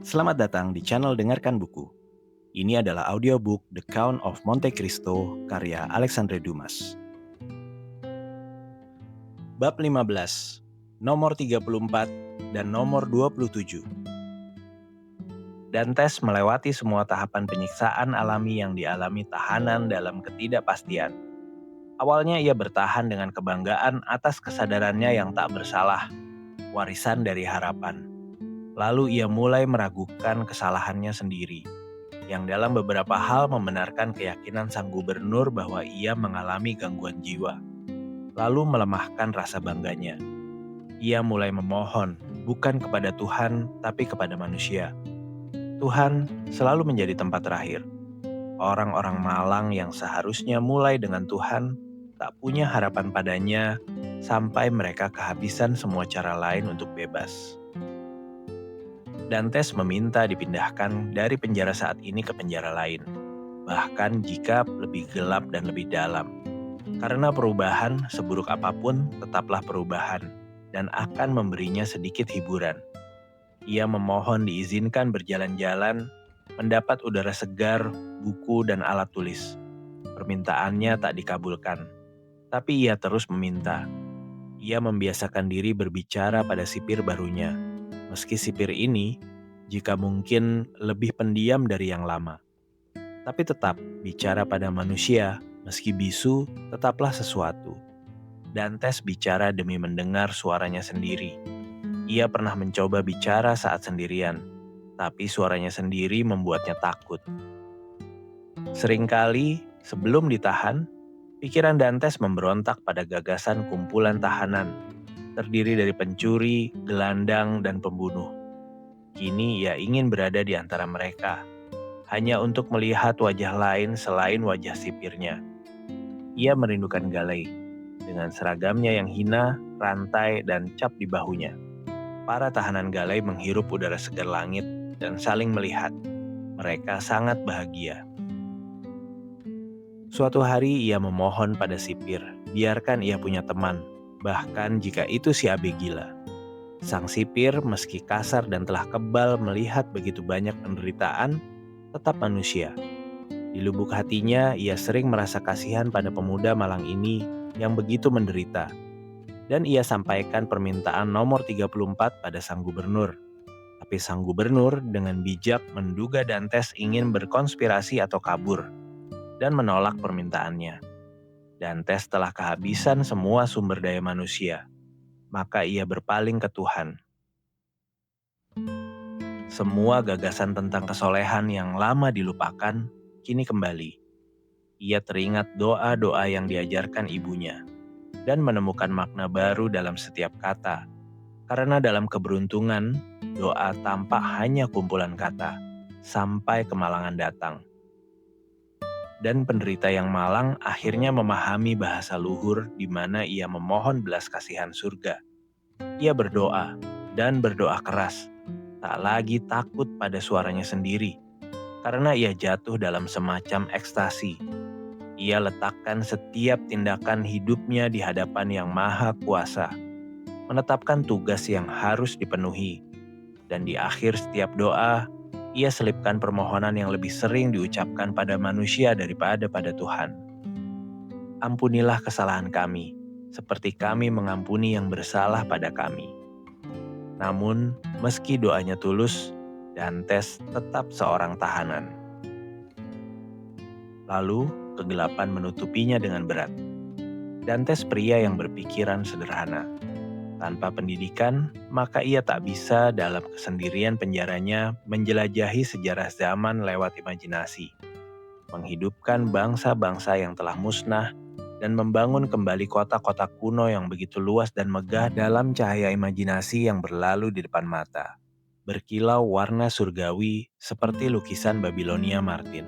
Selamat datang di channel Dengarkan Buku. Ini adalah audiobook The Count of Monte Cristo karya Alexandre Dumas. Bab 15, nomor 34 dan nomor 27. Dantes melewati semua tahapan penyiksaan alami yang dialami tahanan dalam ketidakpastian. Awalnya ia bertahan dengan kebanggaan atas kesadarannya yang tak bersalah, warisan dari harapan. Lalu ia mulai meragukan kesalahannya sendiri, yang dalam beberapa hal membenarkan keyakinan sang gubernur bahwa ia mengalami gangguan jiwa, lalu melemahkan rasa bangganya. Ia mulai memohon, bukan kepada Tuhan, tapi kepada manusia. Tuhan selalu menjadi tempat terakhir. Orang-orang malang yang seharusnya mulai dengan Tuhan, tak punya harapan padanya sampai mereka kehabisan semua cara lain untuk bebas. Dantes meminta dipindahkan dari penjara saat ini ke penjara lain, bahkan jika lebih gelap dan lebih dalam. Karena perubahan, seburuk apapun, tetaplah perubahan, dan akan memberinya sedikit hiburan. Ia memohon diizinkan berjalan-jalan, mendapat udara segar, buku, dan alat tulis. Permintaannya tak dikabulkan, tapi ia terus meminta. Ia membiasakan diri berbicara pada sipir barunya, meski sipir ini, jika mungkin, lebih pendiam dari yang lama. Tapi tetap bicara pada manusia, meski bisu, tetaplah sesuatu. Dantes bicara demi mendengar suaranya sendiri. Ia pernah mencoba bicara saat sendirian, tapi suaranya sendiri membuatnya takut. Seringkali, sebelum ditahan, pikiran Dantes memberontak pada gagasan kumpulan tahanan, terdiri dari pencuri, gelandang, dan pembunuh. Kini ia ingin berada di antara mereka, hanya untuk melihat wajah lain selain wajah sipirnya. Ia merindukan Galei, dengan seragamnya yang hina, rantai, dan cap di bahunya. Para tahanan Galei menghirup udara segar langit dan saling melihat. Mereka sangat bahagia. Suatu hari ia memohon pada sipir, biarkan ia punya teman, bahkan jika itu si abe gila. Sang sipir meski kasar dan telah kebal melihat begitu banyak penderitaan, tetap manusia. Di lubuk hatinya, ia sering merasa kasihan pada pemuda malang ini yang begitu menderita. Dan ia sampaikan permintaan nomor 34 pada sang gubernur. Tapi sang gubernur dengan bijak menduga Dantes ingin berkonspirasi atau kabur, dan menolak permintaannya. Dantes telah kehabisan semua sumber daya manusia, maka ia berpaling ke Tuhan. Semua gagasan tentang kesolehan yang lama dilupakan, kini kembali. Ia teringat doa-doa yang diajarkan ibunya, dan menemukan makna baru dalam setiap kata. Karena dalam keberuntungan, doa tampak hanya kumpulan kata, sampai kemalangan datang. Dan penderita yang malang akhirnya memahami bahasa luhur di mana ia memohon belas kasihan surga. Ia berdoa, dan berdoa keras, tak lagi takut pada suaranya sendiri, karena ia jatuh dalam semacam ekstasi. Ia letakkan setiap tindakan hidupnya di hadapan Yang Maha Kuasa, menetapkan tugas yang harus dipenuhi, dan di akhir setiap doa, ia selipkan permohonan yang lebih sering diucapkan pada manusia daripada pada Tuhan. Ampunilah kesalahan kami, seperti kami mengampuni yang bersalah pada kami. Namun, meski doanya tulus, Dantes tetap seorang tahanan. Lalu, kegelapan menutupinya dengan berat. Dantes pria yang berpikiran sederhana. Tanpa pendidikan, maka ia tak bisa dalam kesendirian penjaranya menjelajahi sejarah zaman lewat imajinasi, menghidupkan bangsa-bangsa yang telah musnah, dan membangun kembali kota-kota kuno yang begitu luas dan megah dalam cahaya imajinasi yang berlalu di depan mata, berkilau warna surgawi seperti lukisan Babilonia Martin.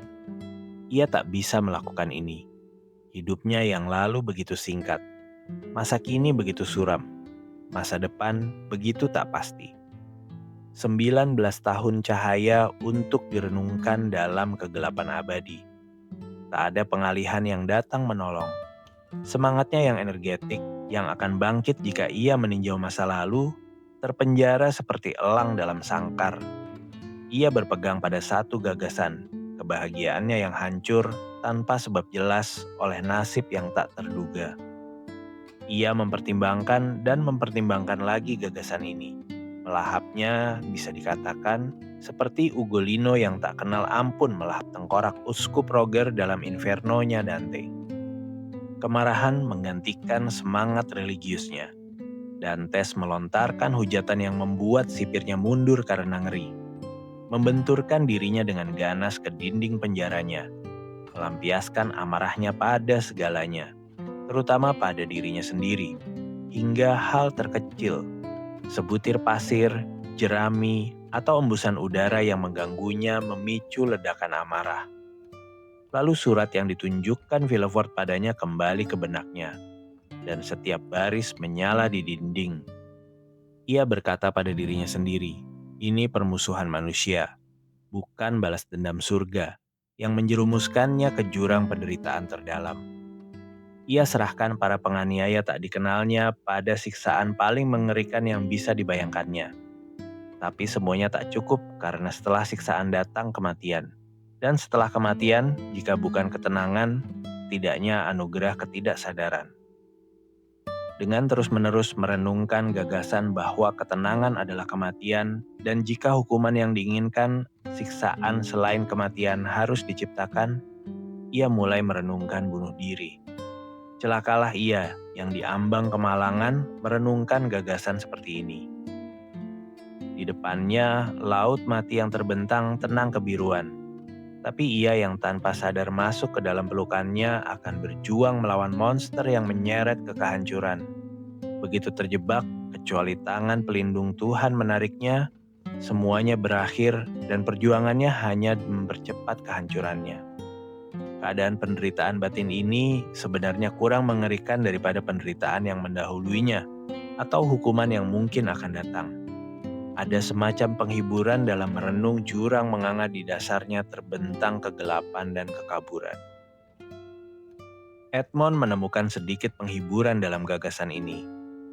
Ia tak bisa melakukan ini. Hidupnya yang lalu begitu singkat, masa kini begitu suram, masa depan begitu tak pasti. 19 tahun cahaya untuk direnungkan dalam kegelapan abadi. Tak ada pengalihan yang datang menolong. Semangatnya yang energetik, yang akan bangkit jika ia meninjau masa lalu, terpenjara seperti elang dalam sangkar. Ia berpegang pada satu gagasan, kebahagiaannya yang hancur tanpa sebab jelas oleh nasib yang tak terduga. Ia mempertimbangkan dan mempertimbangkan lagi gagasan ini. Melahapnya bisa dikatakan seperti Ugolino yang tak kenal ampun melahap tengkorak Uskup Roger dalam Inferno-nya Dante. Kemarahan menggantikan semangat religiusnya. Dantes melontarkan hujatan yang membuat sipirnya mundur karena ngeri. Membenturkan dirinya dengan ganas ke dinding penjaranya. Melampiaskan amarahnya pada segalanya, terutama pada dirinya sendiri, hingga hal terkecil, sebutir pasir, jerami, atau embusan udara yang mengganggunya memicu ledakan amarah. Lalu surat yang ditunjukkan Villefort padanya kembali ke benaknya, dan setiap baris menyala di dinding. Ia berkata pada dirinya sendiri, ini permusuhan manusia, bukan balas dendam surga, yang menjerumuskannya ke jurang penderitaan terdalam. Ia serahkan para penganiaya tak dikenalnya pada siksaan paling mengerikan yang bisa dibayangkannya. Tapi semuanya tak cukup karena setelah siksaan datang kematian. Dan setelah kematian, jika bukan ketenangan, tidaknya anugerah ketidaksadaran. Dengan terus-menerus merenungkan gagasan bahwa ketenangan adalah kematian, dan jika hukuman yang diinginkan, siksaan selain kematian harus diciptakan, ia mulai merenungkan bunuh diri. Celakalah ia yang diambang kemalangan merenungkan gagasan seperti ini. Di depannya, laut mati yang terbentang tenang kebiruan. Tapi ia yang tanpa sadar masuk ke dalam pelukannya akan berjuang melawan monster yang menyeret ke kehancuran. Begitu terjebak, kecuali tangan pelindung Tuhan menariknya, semuanya berakhir dan perjuangannya hanya mempercepat kehancurannya. Keadaan penderitaan batin ini sebenarnya kurang mengerikan daripada penderitaan yang mendahuluinya atau hukuman yang mungkin akan datang. Ada semacam penghiburan dalam merenung jurang menganga di dasarnya terbentang kegelapan dan kekaburan. Edmond menemukan sedikit penghiburan dalam gagasan ini.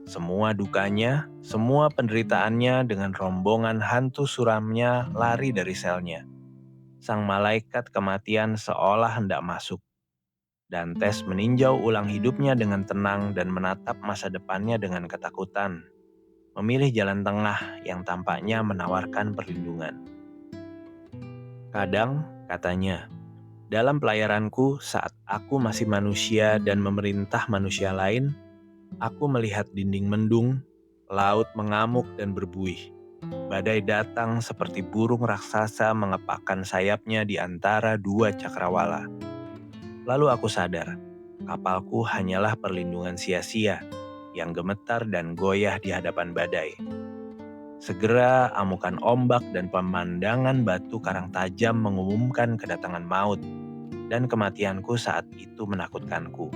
Semua dukanya, semua penderitaannya dengan rombongan hantu suramnya lari dari selnya. Sang malaikat kematian seolah hendak masuk. Dantes meninjau ulang hidupnya dengan tenang dan menatap masa depannya dengan ketakutan. Memilih jalan tengah yang tampaknya menawarkan perlindungan. Kadang, katanya, dalam pelayaranku saat aku masih manusia dan memerintah manusia lain, aku melihat dinding mendung, laut mengamuk dan berbuih. Badai datang seperti burung raksasa mengepakkan sayapnya di antara dua cakrawala. Lalu aku sadar, kapalku hanyalah perlindungan sia-sia yang gemetar dan goyah di hadapan badai. Segera amukan ombak dan pemandangan batu karang tajam mengumumkan kedatangan maut, dan kematianku saat itu menakutkanku.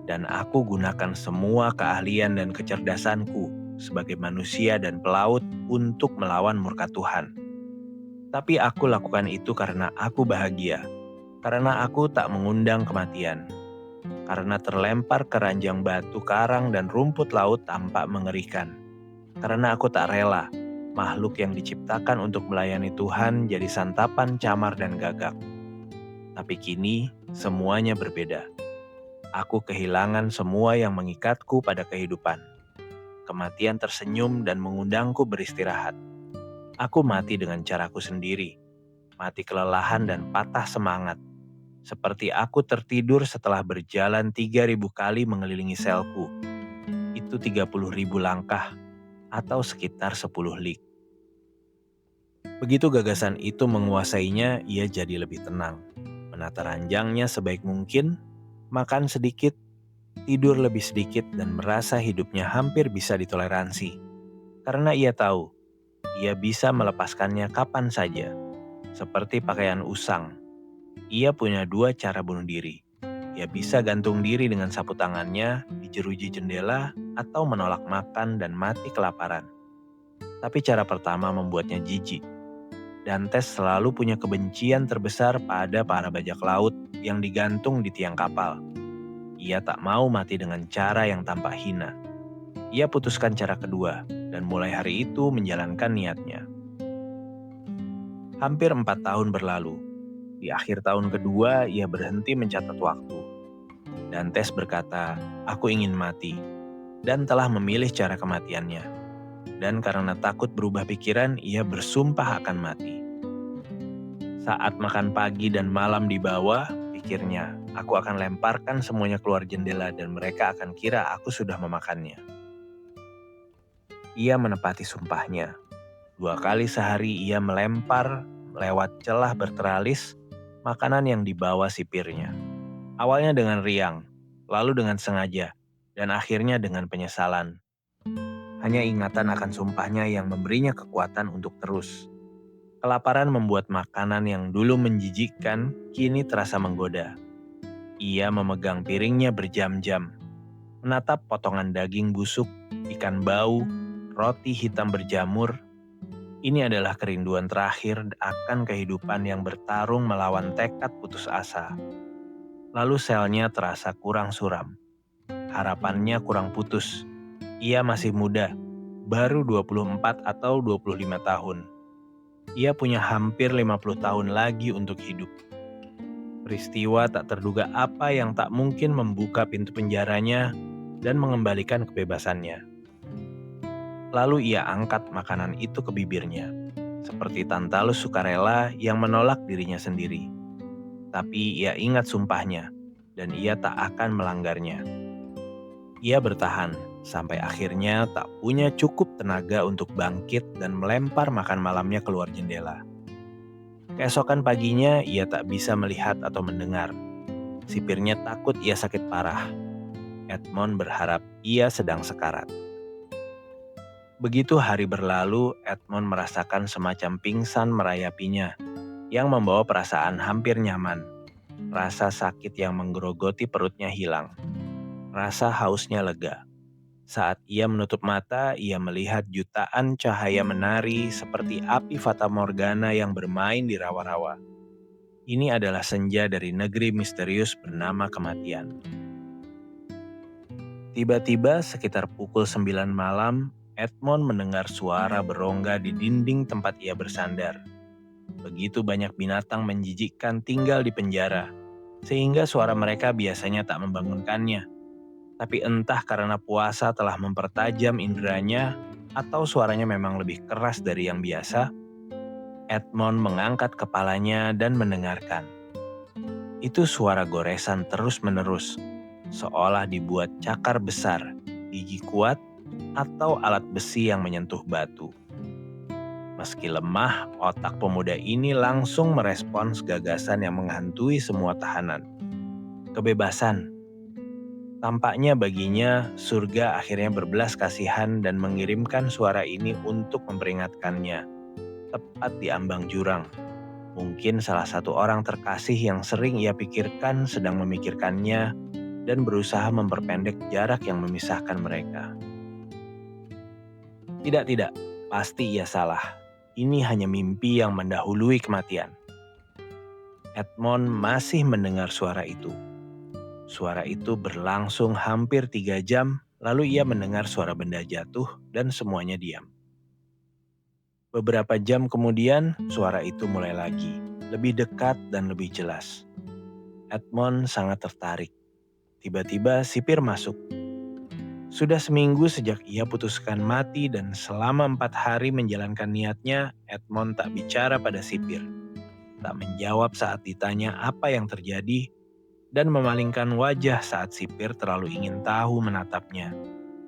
Dan aku gunakan semua keahlian dan kecerdasanku sebagai manusia dan pelaut untuk melawan murka Tuhan. Tapi aku lakukan itu karena aku bahagia, karena aku tak mengundang kematian. Karena terlempar ke ranjang batu karang dan rumput laut tampak mengerikan. Karena aku tak rela, makhluk yang diciptakan untuk melayani Tuhan jadi santapan camar dan gagak. Tapi kini, semuanya berbeda. Aku kehilangan semua yang mengikatku pada kehidupan. Kematian tersenyum dan mengundangku beristirahat. Aku mati dengan caraku sendiri, mati kelelahan dan patah semangat. Seperti aku tertidur setelah berjalan 3.000 kali mengelilingi selku. Itu 30.000 langkah atau sekitar 10 lig. Begitu gagasan itu menguasainya, ia jadi lebih tenang. Menata ranjangnya sebaik mungkin, makan sedikit, tidur lebih sedikit dan merasa hidupnya hampir bisa ditoleransi. Karena ia tahu, ia bisa melepaskannya kapan saja. Seperti pakaian usang. Ia punya dua cara bunuh diri. Ia bisa gantung diri dengan sapu tangannya di jeruji jendela atau menolak makan dan mati kelaparan. Tapi cara pertama membuatnya jijik. Dantes selalu punya kebencian terbesar pada para bajak laut yang digantung di tiang kapal. Ia tak mau mati dengan cara yang tampak hina. Ia putuskan cara kedua dan mulai hari itu menjalankan niatnya. Hampir 4 tahun berlalu. Di akhir tahun kedua, ia berhenti mencatat waktu. Dantes berkata, "Aku ingin mati," dan telah memilih cara kematiannya. Dan karena takut berubah pikiran, ia bersumpah akan mati. Saat makan pagi dan malam di bawah, pikirnya, "Aku akan lemparkan semuanya keluar jendela dan mereka akan kira aku sudah memakannya." Ia menepati sumpahnya. 2 kali sehari ia melempar lewat celah berteralis makanan yang dibawa sipirnya. Awalnya dengan riang, lalu dengan sengaja, dan akhirnya dengan penyesalan. Hanya ingatan akan sumpahnya yang memberinya kekuatan untuk terus. Kelaparan membuat makanan yang dulu menjijikkan kini terasa menggoda. Ia memegang piringnya berjam-jam, menatap potongan daging busuk, ikan bau, roti hitam berjamur. Ini adalah kerinduan terakhir akan kehidupan yang bertarung melawan tekad putus asa. Lalu selnya terasa kurang suram. Harapannya kurang putus. Ia masih muda, baru 24 atau 25 tahun. Ia punya hampir 50 tahun lagi untuk hidup. Peristiwa tak terduga apa yang tak mungkin membuka pintu penjaranya dan mengembalikan kebebasannya. Lalu ia angkat makanan itu ke bibirnya, seperti Tantalus sukarela yang menolak dirinya sendiri. Tapi ia ingat sumpahnya, dan ia tak akan melanggarnya. Ia bertahan, sampai akhirnya tak punya cukup tenaga untuk bangkit dan melempar makan malamnya keluar jendela. Keesokan paginya ia tak bisa melihat atau mendengar. Sipirnya takut ia sakit parah. Edmond berharap ia sedang sekarat. Begitu hari berlalu, Edmond merasakan semacam pingsan merayapinya, yang membawa perasaan hampir nyaman. Rasa sakit yang menggerogoti perutnya hilang. Rasa hausnya lega. Saat ia menutup mata, ia melihat jutaan cahaya menari seperti api fata morgana yang bermain di rawa-rawa. Ini adalah senja dari negeri misterius bernama kematian. Tiba-tiba sekitar pukul 9 malam, Edmond mendengar suara berongga di dinding tempat ia bersandar. Begitu banyak binatang menjijikkan tinggal di penjara, sehingga suara mereka biasanya tak membangunkannya. Tapi entah karena puasa telah mempertajam inderanya atau suaranya memang lebih keras dari yang biasa, Edmond mengangkat kepalanya dan mendengarkan. Itu suara goresan terus-menerus, seolah dibuat cakar besar, gigi kuat, atau alat besi yang menyentuh batu. Meski lemah, otak pemuda ini langsung merespons gagasan yang menghantui semua tahanan. Kebebasan. Tampaknya baginya surga akhirnya berbelas kasihan dan mengirimkan suara ini untuk memperingatkannya. Tepat di ambang jurang. Mungkin salah satu orang terkasih yang sering ia pikirkan sedang memikirkannya dan berusaha memperpendek jarak yang memisahkan mereka. Tidak, pasti ia salah. Ini hanya mimpi yang mendahului kematian. Edmond masih mendengar suara itu. Suara itu berlangsung hampir 3 jam, lalu ia mendengar suara benda jatuh dan semuanya diam. Beberapa jam kemudian, suara itu mulai lagi, lebih dekat dan lebih jelas. Edmond sangat tertarik. Tiba-tiba sipir masuk. Sudah seminggu sejak ia putuskan mati dan selama 4 hari menjalankan niatnya, Edmond tak bicara pada sipir. Tak menjawab saat ditanya apa yang terjadi, dan memalingkan wajah saat sipir terlalu ingin tahu menatapnya.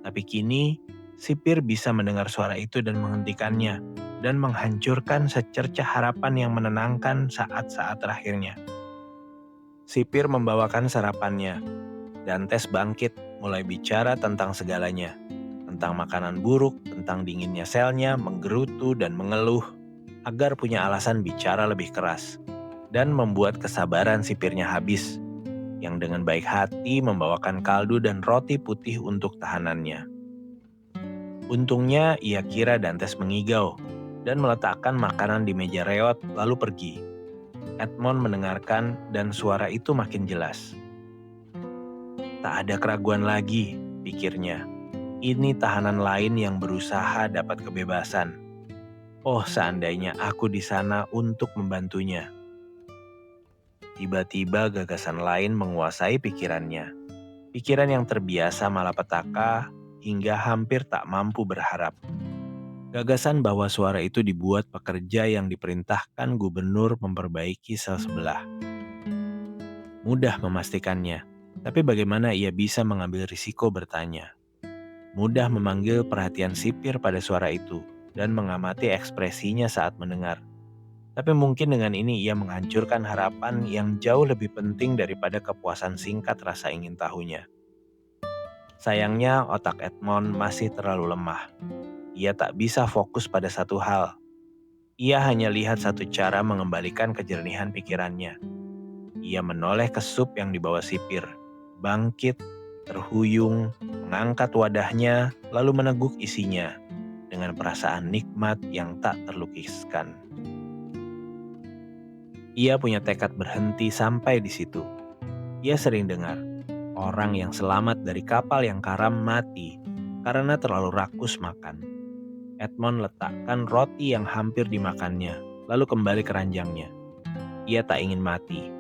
Tapi kini, sipir bisa mendengar suara itu dan menghentikannya, dan menghancurkan secercah harapan yang menenangkan saat-saat terakhirnya. Sipir membawakan sarapannya. Dantes bangkit, mulai bicara tentang segalanya. Tentang makanan buruk, tentang dinginnya selnya, menggerutu dan mengeluh, agar punya alasan bicara lebih keras. Dan membuat kesabaran sipirnya habis, yang dengan baik hati membawakan kaldu dan roti putih untuk tahanannya. Untungnya ia kira Dantes mengigau dan meletakkan makanan di meja reot lalu pergi. Edmond mendengarkan dan suara itu makin jelas. Tak ada keraguan lagi, pikirnya. Ini tahanan lain yang berusaha dapat kebebasan. Oh, seandainya aku di sana untuk membantunya. Tiba-tiba gagasan lain menguasai pikirannya. Pikiran yang terbiasa malapetaka hingga hampir tak mampu berharap. Gagasan bahwa suara itu dibuat pekerja yang diperintahkan gubernur memperbaiki sel sebelah. Mudah memastikannya, tapi bagaimana ia bisa mengambil risiko bertanya? Mudah memanggil perhatian sipir pada suara itu dan mengamati ekspresinya saat mendengar. Tapi mungkin dengan ini ia menghancurkan harapan yang jauh lebih penting daripada kepuasan singkat rasa ingin tahunya. Sayangnya otak Edmond masih terlalu lemah. Ia tak bisa fokus pada satu hal. Ia hanya lihat satu cara mengembalikan kejernihan pikirannya. Ia menoleh ke sup yang dibawa sipir, bangkit, terhuyung, mengangkat wadahnya, lalu meneguk isinya dengan perasaan nikmat yang tak terlukiskan. Ia punya tekad berhenti sampai di situ. Ia sering dengar, orang yang selamat dari kapal yang karam mati karena terlalu rakus makan. Edmond letakkan roti yang hampir dimakannya, lalu kembali ke ranjangnya. Ia tak ingin mati.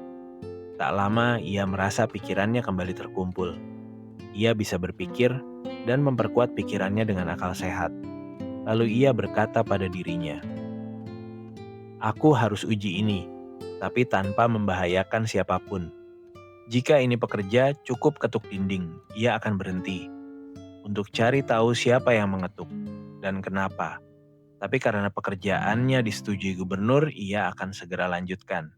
Tak lama ia merasa pikirannya kembali terkumpul. Ia bisa berpikir dan memperkuat pikirannya dengan akal sehat. Lalu ia berkata pada dirinya, "Aku harus uji ini, tapi tanpa membahayakan siapapun. Jika ini pekerja, cukup ketuk dinding, ia akan berhenti. Untuk cari tahu siapa yang mengetuk dan kenapa. Tapi karena pekerjaannya disetujui gubernur, ia akan segera lanjutkan.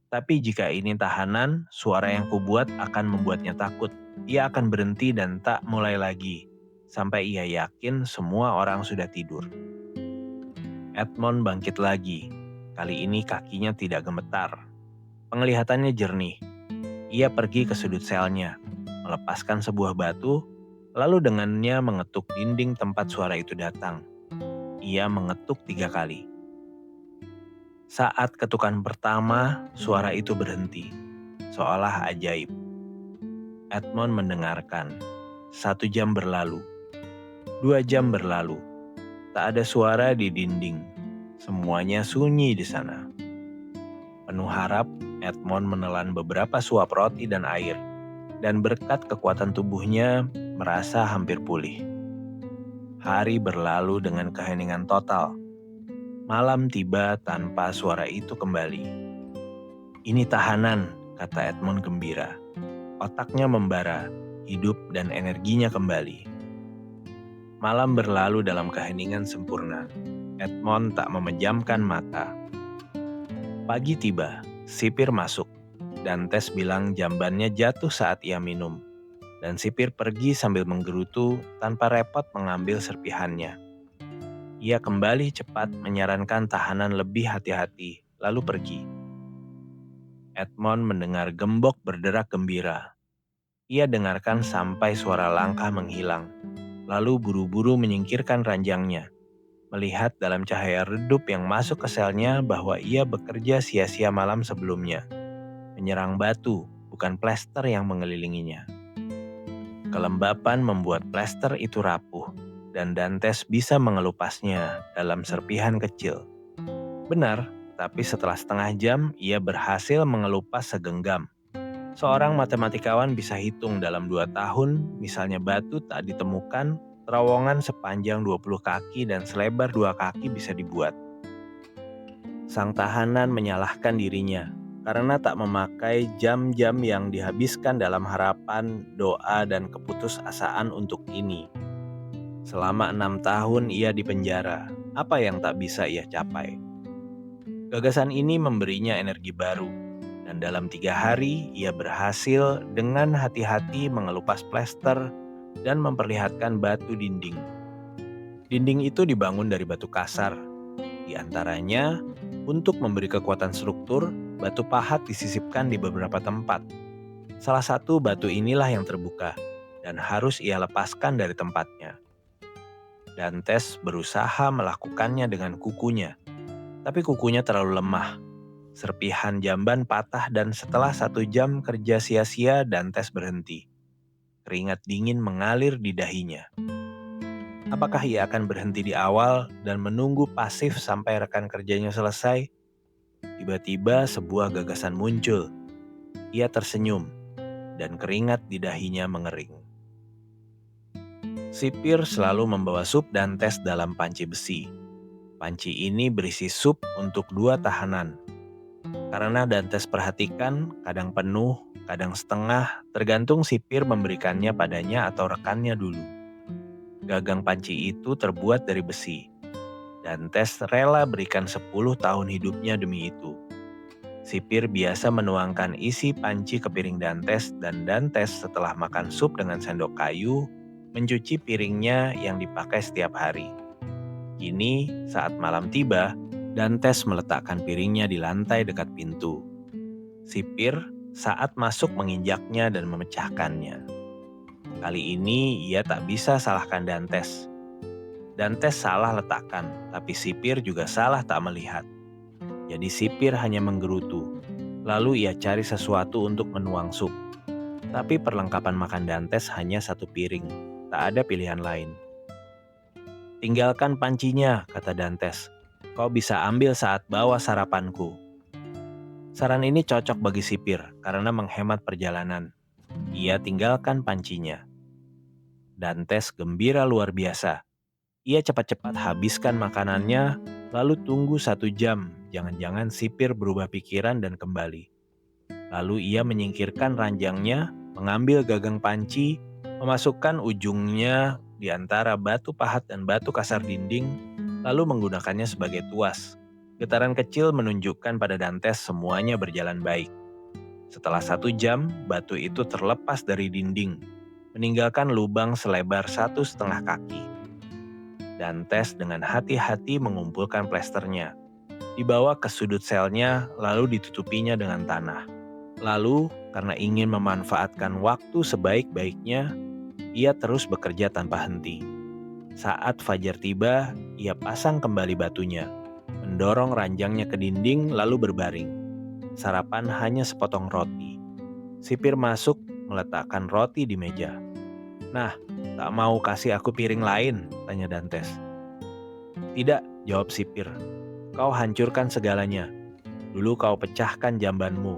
Tapi jika ini tahanan, suara yang kubuat akan membuatnya takut. Ia akan berhenti dan tak mulai lagi, sampai ia yakin semua orang sudah tidur." Edmond bangkit lagi. Kali ini kakinya tidak gemetar. Penglihatannya jernih. Ia pergi ke sudut selnya, melepaskan sebuah batu, lalu dengannya mengetuk dinding tempat suara itu datang. Ia mengetuk 3 kali. Saat ketukan pertama, suara itu berhenti, seolah ajaib. Edmond mendengarkan. 1 jam berlalu, 2 jam berlalu. Tak ada suara di dinding. Semuanya sunyi di sana. Penuh harap, Edmond menelan beberapa suap roti dan air, dan berkat kekuatan tubuhnya merasa hampir pulih. Hari berlalu dengan keheningan total. Malam tiba tanpa suara itu kembali. "Ini tahanan," kata Edmond gembira. Otaknya membara, hidup dan energinya kembali. Malam berlalu dalam keheningan sempurna. Edmond tak memejamkan mata. Pagi tiba, sipir masuk. Dantes bilang jambannya jatuh saat ia minum. Dan sipir pergi sambil menggerutu tanpa repot mengambil serpihannya. Ia kembali cepat menyarankan tahanan lebih hati-hati, lalu pergi. Edmond mendengar gembok berderak gembira. Ia dengarkan sampai suara langkah menghilang, lalu buru-buru menyingkirkan ranjangnya. Melihat dalam cahaya redup yang masuk ke selnya bahwa ia bekerja sia-sia malam sebelumnya. Menyerang batu, bukan plester yang mengelilinginya. Kelembapan membuat plester itu rapuh, dan Dantes bisa mengelupasnya dalam serpihan kecil. Benar, tapi setelah setengah jam ia berhasil mengelupas segenggam. Seorang matematikawan bisa hitung dalam 2 tahun, misalnya batu tak ditemukan, terowongan sepanjang 20 kaki dan selebar 2 kaki bisa dibuat. Sang tahanan menyalahkan dirinya karena tak memakai jam-jam yang dihabiskan dalam harapan, doa, dan keputusasaan untuk ini. Selama 6 tahun ia di penjara, apa yang tak bisa ia capai? Gagasan ini memberinya energi baru, dan dalam 3 hari ia berhasil dengan hati-hati mengelupas plester dan memperlihatkan batu dinding. Dinding itu dibangun dari batu kasar. Di antaranya, untuk memberi kekuatan struktur, batu pahat disisipkan di beberapa tempat. Salah satu batu inilah yang terbuka, dan harus ia lepaskan dari tempatnya. Dantes berusaha melakukannya dengan kukunya, tapi kukunya terlalu lemah. Serpihan jamban patah dan setelah 1 jam kerja sia-sia, Dantes berhenti. Keringat dingin mengalir di dahinya. Apakah ia akan berhenti di awal dan menunggu pasif sampai rekan kerjanya selesai? Tiba-tiba sebuah gagasan muncul. Ia tersenyum dan keringat di dahinya mengering. Sipir selalu membawa sup dan tes dalam panci besi. Panci ini berisi sup untuk 2 tahanan. Karena Dantes perhatikan, kadang penuh, kadang setengah, tergantung sipir memberikannya padanya atau rekannya dulu. Gagang panci itu terbuat dari besi. Dantes rela berikan 10 tahun hidupnya demi itu. Sipir biasa menuangkan isi panci ke piring Dantes dan Dantes setelah makan sup dengan sendok kayu, mencuci piringnya yang dipakai setiap hari. Kini, saat malam tiba, Dantes meletakkan piringnya di lantai dekat pintu. Sipir saat masuk menginjaknya dan memecahkannya. Kali ini ia tak bisa salahkan Dantes. Dantes salah letakkan, tapi sipir juga salah tak melihat. Jadi sipir hanya menggerutu. Lalu ia cari sesuatu untuk menuang sup. Tapi perlengkapan makan Dantes hanya 1 piring. Tak ada pilihan lain. "Tinggalkan pancinya," kata Dantes. "Kau bisa ambil saat bawa sarapanku." Saran ini cocok bagi sipir karena menghemat perjalanan. Ia tinggalkan pancinya. Dantes gembira luar biasa. Ia cepat-cepat habiskan makanannya, lalu tunggu 1 jam. Jangan-jangan sipir berubah pikiran dan kembali. Lalu ia menyingkirkan ranjangnya, mengambil gagang panci, memasukkan ujungnya di antara batu pahat dan batu kasar dinding, lalu menggunakannya sebagai tuas. Getaran kecil menunjukkan pada Dantes semuanya berjalan baik. Setelah 1 jam, batu itu terlepas dari dinding, meninggalkan lubang selebar 1,5 kaki. Dantes dengan hati-hati mengumpulkan plesternya, dibawa ke sudut selnya lalu ditutupinya dengan tanah. Lalu, karena ingin memanfaatkan waktu sebaik-baiknya, ia terus bekerja tanpa henti. Saat fajar tiba, ia pasang kembali batunya, mendorong ranjangnya ke dinding lalu berbaring. Sarapan hanya sepotong roti. Sipir masuk meletakkan roti di meja. "Nah, tak mau kasih aku piring lain?" tanya Dantes. "Tidak," jawab sipir. "Kau hancurkan segalanya. Dulu kau pecahkan jambanmu,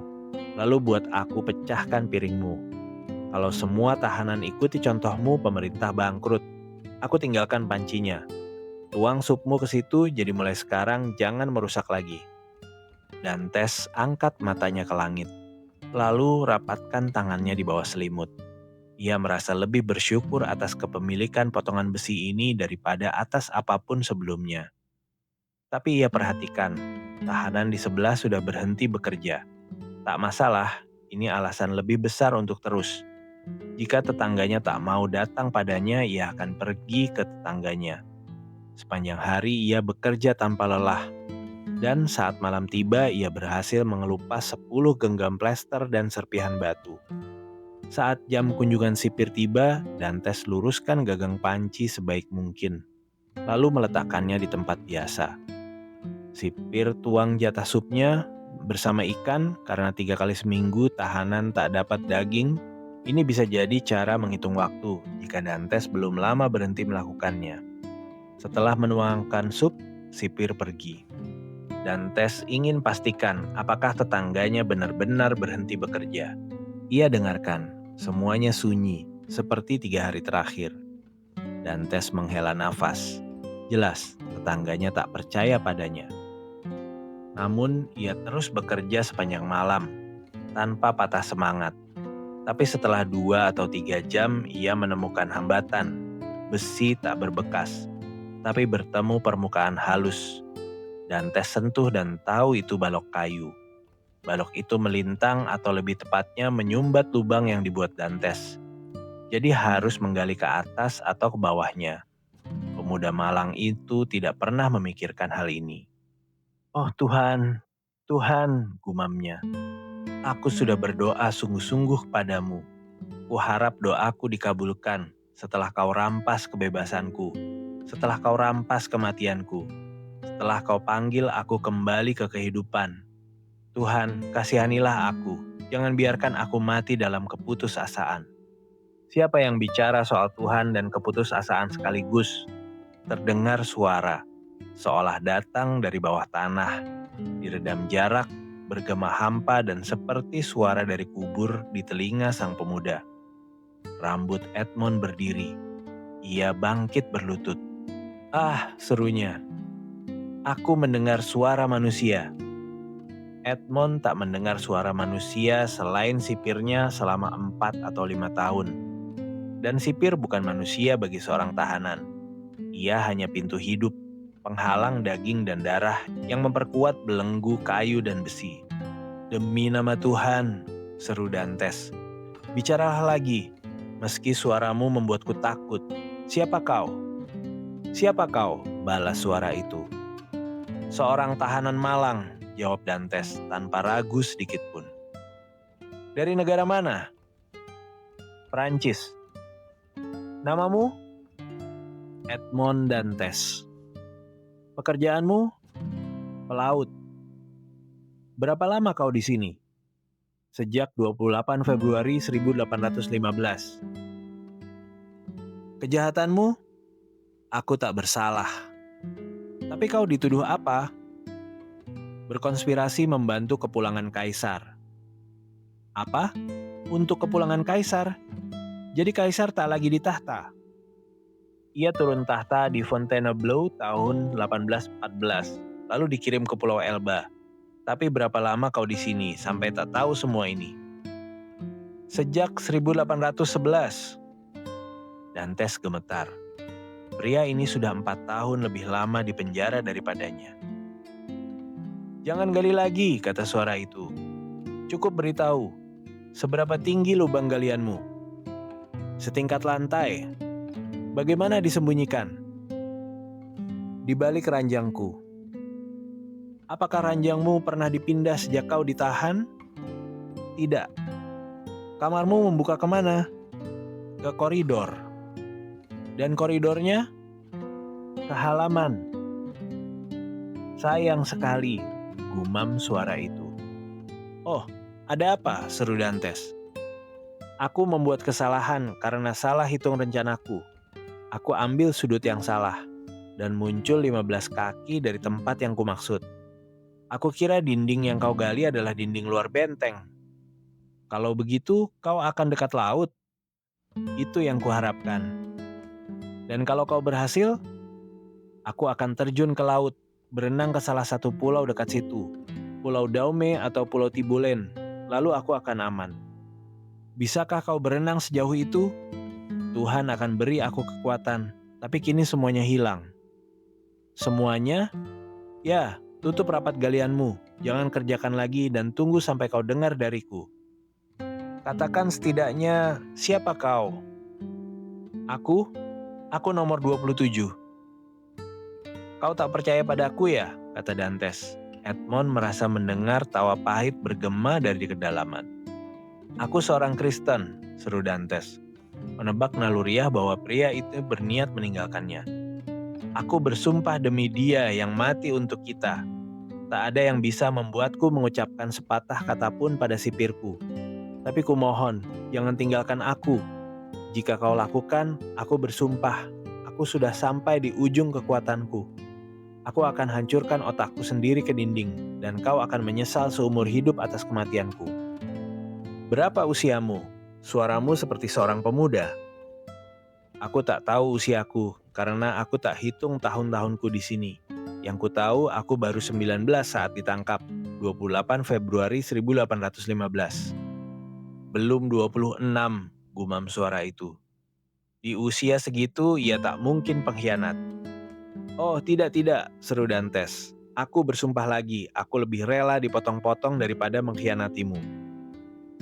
lalu buat aku pecahkan piringmu. Kalau semua tahanan ikuti contohmu, pemerintah bangkrut. Aku tinggalkan pancinya. Tuang supmu ke situ, jadi mulai sekarang jangan merusak lagi." Dantes angkat matanya ke langit, lalu rapatkan tangannya di bawah selimut. Ia merasa lebih bersyukur atas kepemilikan potongan besi ini daripada atas apapun sebelumnya. Tapi ia perhatikan, tahanan di sebelah sudah berhenti bekerja. Tak masalah, ini alasan lebih besar untuk terus. Jika tetangganya tak mau datang padanya, ia akan pergi ke tetangganya. Sepanjang hari ia bekerja tanpa lelah. Dan saat malam tiba, ia berhasil mengelupas 10 genggam plester dan serpihan batu. Saat jam kunjungan sipir tiba, Dantes luruskan gagang panci sebaik mungkin, lalu meletakkannya di tempat biasa. Sipir tuang jatah supnya bersama ikan karena 3 kali seminggu tahanan tak dapat daging. Ini bisa jadi cara menghitung waktu jika Dantes belum lama berhenti melakukannya. Setelah menuangkan sup, sipir pergi. Dantes ingin pastikan apakah tetangganya benar-benar berhenti bekerja. Ia dengarkan, semuanya sunyi, seperti 3 hari terakhir. Dantes menghela nafas. Jelas, tetangganya tak percaya padanya. Namun, ia terus bekerja sepanjang malam, tanpa patah semangat. Tapi setelah 2 atau 3 jam, ia menemukan hambatan. Besi tak berbekas, tapi bertemu permukaan halus. Dantes sentuh dan tahu itu balok kayu. Balok itu melintang atau lebih tepatnya menyumbat lubang yang dibuat Dantes. Jadi harus menggali ke atas atau ke bawahnya. Pemuda malang itu tidak pernah memikirkan hal ini. "Oh Tuhan, Tuhan," gumamnya. "Aku sudah berdoa sungguh-sungguh padamu. Kuharap doaku dikabulkan setelah kau rampas kebebasanku, setelah kau rampas kematianku, setelah kau panggil aku kembali ke kehidupan. Tuhan, kasihanilah aku. Jangan biarkan aku mati dalam keputusasaan." Siapa yang bicara soal Tuhan dan keputusasaan sekaligus? terdengar suara, seolah datang dari bawah tanah, diredam jarak, bergema hampa dan seperti suara dari kubur di telinga sang pemuda. Rambut Edmond berdiri. Ia bangkit berlutut. "Ah," serunya. "Aku mendengar suara manusia." Edmond tak mendengar suara manusia selain sipirnya selama 4 atau 5 tahun. Dan sipir bukan manusia bagi seorang tahanan. Ia hanya pintu hidup, penghalang daging dan darah yang memperkuat belenggu kayu dan besi. "Demi nama Tuhan," seru Dantes. "Bicaralah lagi, meski suaramu membuatku takut. Siapa kau?" "Siapa kau?" balas suara itu. "Seorang tahanan malang," jawab Dantes tanpa ragu sedikit pun. "Dari negara mana?" "Prancis." "Namamu?" "Edmond Dantes." "Pekerjaanmu?" "Pelaut." "Berapa lama kau di sini?" "Sejak 28 Februari 1815. "Kejahatanmu?" "Aku tak bersalah." "Tapi kau dituduh apa?" "Berkonspirasi membantu kepulangan kaisar." "Apa? Untuk kepulangan kaisar? Jadi kaisar tak lagi di tahta?" "Ia turun tahta di Fontainebleau tahun 1814, lalu dikirim ke Pulau Elba. Tapi berapa lama kau di sini sampai tak tahu semua ini?" "Sejak 1811. Dantes gemetar. Pria ini sudah 4 tahun lebih lama di penjara daripadanya. "Jangan gali lagi," kata suara itu. "Cukup beritahu, seberapa tinggi lubang galianmu?" "Setingkat lantai." "Bagaimana disembunyikan?" "Di balik ranjangku." "Apakah ranjangmu pernah dipindah sejak kau ditahan?" "Tidak." "Kamarmu membuka kemana?" "Ke koridor." "Dan koridornya?" "Ke halaman." "Sayang sekali," gumam suara itu. "Oh, ada apa?" seru Dantes. "Aku membuat kesalahan karena salah hitung rencanaku. Aku ambil sudut yang salah, dan muncul 15 kaki dari tempat yang kumaksud. Aku kira dinding yang kau gali adalah dinding luar benteng. Kalau begitu, kau akan dekat laut. Itu yang kuharapkan. Dan kalau kau berhasil, aku akan terjun ke laut, berenang ke salah satu pulau dekat situ, Pulau Daume atau Pulau Tibulen, lalu aku akan aman. Bisakah kau berenang sejauh itu? Tuhan akan beri aku kekuatan, tapi kini semuanya hilang." "Semuanya?" "Ya, tutup rapat galianmu, jangan kerjakan lagi dan tunggu sampai kau dengar dariku. Katakan setidaknya, siapa kau?" Aku nomor 27. "Kau tak percaya padaku ya?" kata Dantes. Edmond merasa mendengar tawa pahit bergema dari kedalaman. "Aku seorang Kristen," seru Dantes, menebak naluriah bahwa pria itu berniat meninggalkannya. "Aku bersumpah demi Dia yang mati untuk kita. Tak ada yang bisa membuatku mengucapkan sepatah kata pun pada sipirku. Tapi kumohon, jangan tinggalkan aku. Jika kau lakukan, aku bersumpah, aku sudah sampai di ujung kekuatanku. Aku akan hancurkan otakku sendiri ke dinding, dan kau akan menyesal seumur hidup atas kematianku." "Berapa usiamu?" Suaramu seperti seorang pemuda. "Aku tak tahu usiaku, karena aku tak hitung tahun-tahunku di sini. Yang ku tahu, aku baru 19 saat ditangkap, 28 Februari 1815. "Belum 26, gumam suara itu. "Di usia segitu, ia tak mungkin pengkhianat." "Oh, tidak, seru Dantes. "Aku bersumpah lagi, aku lebih rela dipotong-potong daripada mengkhianatimu.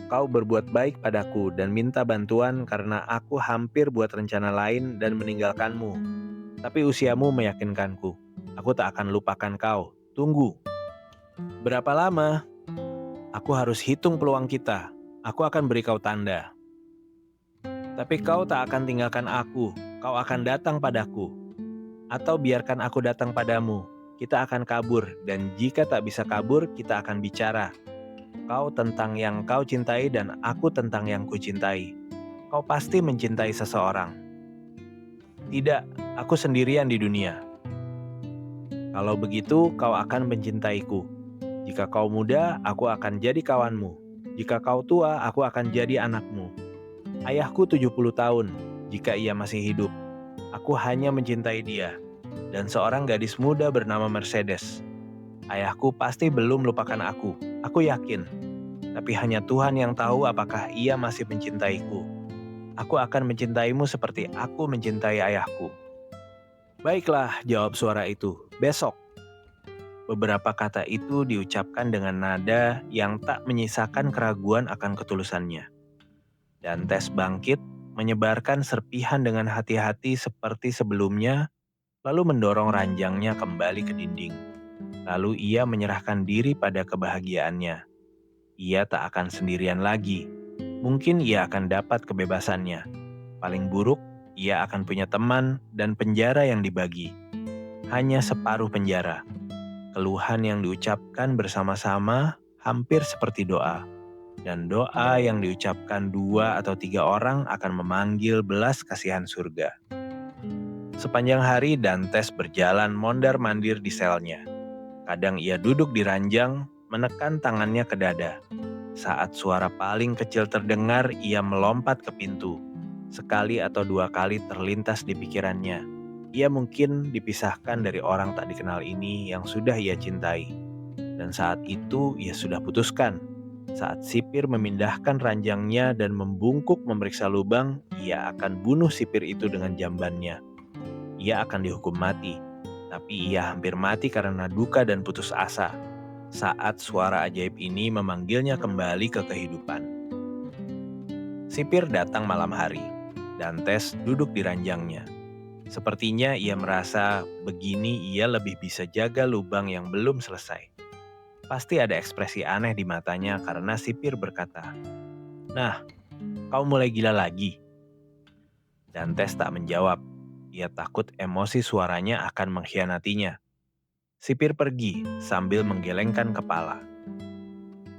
Kau berbuat baik padaku dan minta bantuan karena aku hampir buat rencana lain dan meninggalkanmu. Tapi usiamu meyakinkanku. Aku tak akan lupakan kau. Tunggu." "Berapa lama?" "Aku harus hitung peluang kita. Aku akan beri kau tanda." "Tapi kau tak akan tinggalkan aku. Kau akan datang padaku. Atau biarkan aku datang padamu. Kita akan kabur, dan jika tak bisa kabur, kita akan bicara. Kau tentang yang kau cintai dan aku tentang yang kucintai. Kau pasti mencintai seseorang." Tidak, aku sendirian di dunia. Kalau begitu, kau akan mencintaiku. Jika kau muda, aku akan jadi kawanmu. Jika kau tua, aku akan jadi anakmu. Ayahku 70 tahun, jika ia masih hidup. Aku hanya mencintai dia. Dan seorang gadis muda bernama Mercedes. Ayahku pasti belum lupakan aku yakin. Tapi hanya Tuhan yang tahu apakah ia masih mencintaiku. Aku akan mencintaimu seperti aku mencintai ayahku. Baiklah, jawab suara itu. Besok. Beberapa kata itu diucapkan dengan nada yang tak menyisakan keraguan akan ketulusannya. Dantes bangkit, menyebarkan serpihan dengan hati-hati seperti sebelumnya, lalu mendorong ranjangnya kembali ke dinding. Lalu ia menyerahkan diri pada kebahagiaannya. Ia tak akan sendirian lagi. Mungkin ia akan dapat kebebasannya. Paling buruk, ia akan punya teman dan penjara yang dibagi. Hanya separuh penjara. Keluhan yang diucapkan bersama-sama hampir seperti doa. Dan doa yang diucapkan 2 atau 3 orang akan memanggil belas kasihan surga. Sepanjang hari Dantes berjalan mondar-mandir di selnya. Kadang ia duduk di ranjang, menekan tangannya ke dada. Saat suara paling kecil terdengar, ia melompat ke pintu. Sekali atau 2 kali terlintas di pikirannya. Ia mungkin dipisahkan dari orang tak dikenal ini yang sudah ia cintai. Dan saat itu ia sudah putuskan. Saat sipir memindahkan ranjangnya dan membungkuk memeriksa lubang, ia akan bunuh sipir itu dengan jambannya. Ia akan dihukum mati. Tapi ia hampir mati karena duka dan putus asa. Saat suara ajaib ini memanggilnya kembali ke kehidupan. Sipir datang malam hari. Dantes duduk di ranjangnya. Sepertinya ia merasa begini ia lebih bisa jaga lubang yang belum selesai. Pasti ada ekspresi aneh di matanya karena sipir berkata, "Nah, kau mulai gila lagi." Dantes tak menjawab. Ia takut emosi suaranya akan mengkhianatinya. Sipir pergi sambil menggelengkan kepala.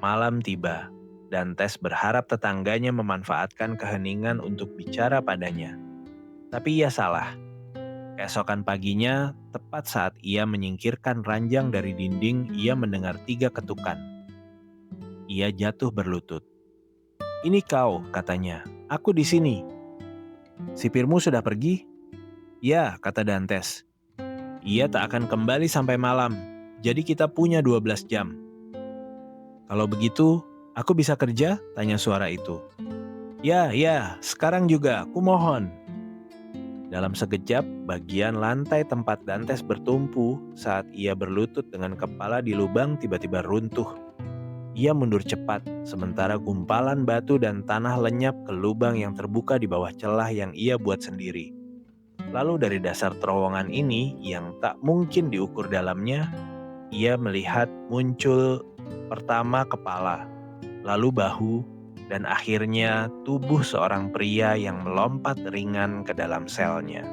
Malam tiba. Dantes berharap tetangganya memanfaatkan keheningan untuk bicara padanya. Tapi ia salah. Keesokan paginya, tepat saat ia menyingkirkan ranjang dari dinding, ia mendengar 3 ketukan. Ia jatuh berlutut. "Ini kau," katanya. "Aku di sini." "Sipirmu sudah pergi?" "Ya," kata Dantes. "Ia tak akan kembali sampai malam, jadi kita punya 12 jam." "Kalau begitu, aku bisa kerja?" tanya suara itu. "Ya, ya, sekarang juga, aku mohon." Dalam sekejap, bagian lantai tempat Dantes bertumpu saat ia berlutut dengan kepala di lubang tiba-tiba runtuh. Ia mundur cepat, sementara gumpalan batu dan tanah lenyap ke lubang yang terbuka di bawah celah yang ia buat sendiri. Lalu dari dasar terowongan ini yang tak mungkin diukur dalamnya, ia melihat muncul pertama kepala, lalu bahu, dan akhirnya tubuh seorang pria yang melompat ringan ke dalam selnya.